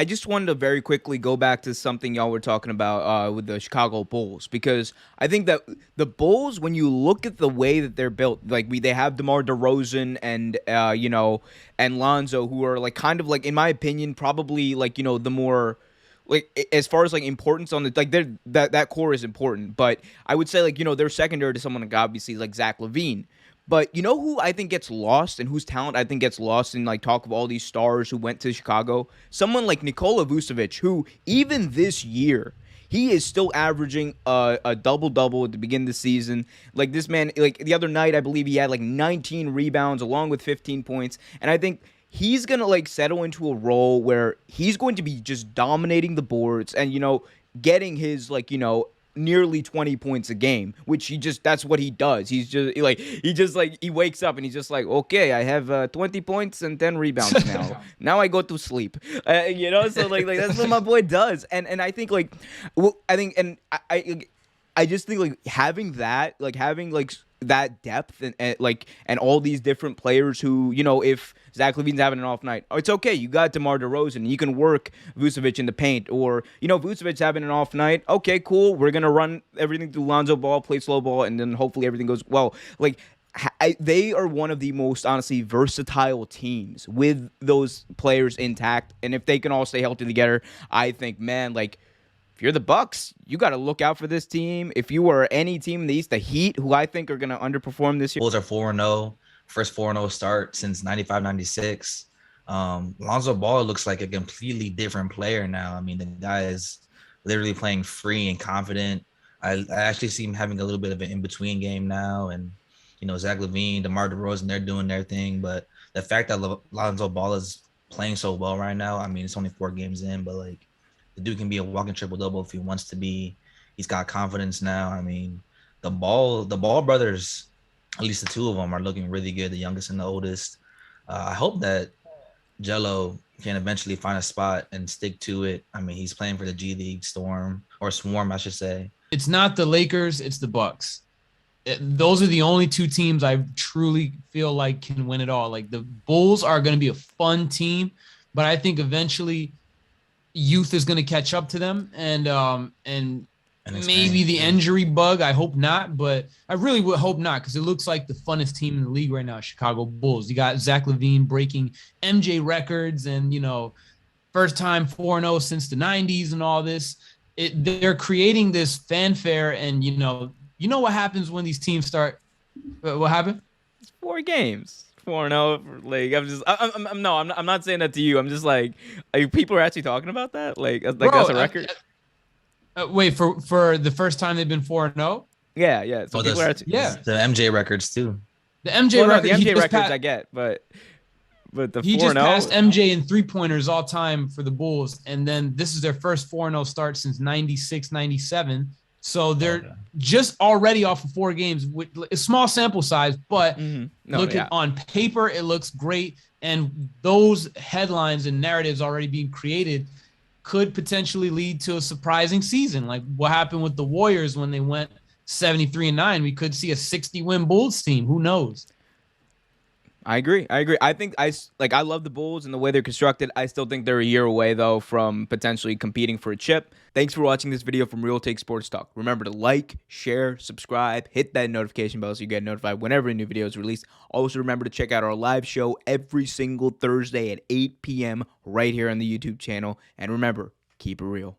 I just wanted to very quickly go back to something y'all were talking about with the Chicago Bulls, because I think that the Bulls, when you look at the way that they're built, like they have DeMar DeRozan and and Lonzo, who are like kind of like, in my opinion, probably like the more like as far as like importance on the like that core is important, but I would say like they're secondary to someone like obviously like Zach Levine. But you know who I think gets lost and whose talent I think gets lost in like talk of all these stars who went to Chicago? Someone like Nikola Vucevic, who even this year he is still averaging a double double at the beginning of the season. Like this man, like the other night, I believe he had like 19 rebounds along with 15 points, and I think he's gonna like settle into a role where he's going to be just dominating the boards and getting his like nearly 20 points a game, which that's what he does. He wakes up and he's just like, okay, I have 20 points and 10 rebounds now. Now I go to sleep. So like that's what my boy does. And I think like I think and I just think like having like that depth and all these different players who, if Zach Levine's having an off night, oh, it's okay. You got DeMar DeRozan. You can work Vucevic in the paint. Or, Vucevic's having an off night. Okay, cool. We're going to run everything through Lonzo Ball, play slow ball, and then hopefully everything goes well. Like, they are one of the most, honestly, versatile teams with those players intact. And if they can all stay healthy together, I think, man, like, if you're the Bucks, you got to look out for this team. If you were any team in the East, the Heat, who I think are going to underperform this year. Bulls are 4-0, first 4-0 start since 95-96. Lonzo Ball looks like a completely different player now. I mean, the guy is literally playing free and confident. I actually see him having a little bit of an in-between game now. And, Zach Levine, DeMar DeRozan, they're doing their thing. But the fact that Lonzo Ball is playing so well right now, I mean, it's only 4 games in, but, like, the dude can be a walking triple-double if he wants to be. He's got confidence now. I mean, the Ball brothers, at least the 2 of them, are looking really good, the youngest and the oldest. I hope that Jello can eventually find a spot and stick to it. I mean, he's playing for the G League Swarm, I should say. It's not the Lakers, it's the Bucks. Those are the only 2 teams I truly feel like can win it all. Like the Bulls are going to be a fun team, but I think eventually youth is going to catch up to them, and maybe the injury bug. I hope not, but I really would hope not, because it looks like the funnest team in the league right now, Chicago Bulls. You got Zach Levine breaking MJ records, and first time 4-0 since the 90s and all this. They're creating this fanfare, and you know what happens when these teams start. What happened? It's 4 games. 4-0. Like I'm not saying that to you. I'm just like people are actually talking about that. Like Bro, that's a record. Wait, for the first time they've been 4-0. Yeah. So people are actually, the MJ records too. The MJ record, the MJ records I get, but the he 4-0? Just passed MJ in 3-pointers all time for the Bulls, and then this is their first 4-0 start since 96, 97. So they're just already off of 4 games with a small sample size, but on paper, it looks great. And those headlines and narratives already being created could potentially lead to a surprising season. Like what happened with the Warriors when they went 73-9, we could see a 60-win Bulls team. Who knows? I agree. I think I love the Bulls and the way they're constructed. I still think they're a year away, though, from potentially competing for a chip. Thanks for watching this video from Real Take Sports Talk. Remember to like, share, subscribe, hit that notification bell so you get notified whenever a new video is released. Also, remember to check out our live show every single Thursday at 8 p.m. right here on the YouTube channel. And remember, keep it real.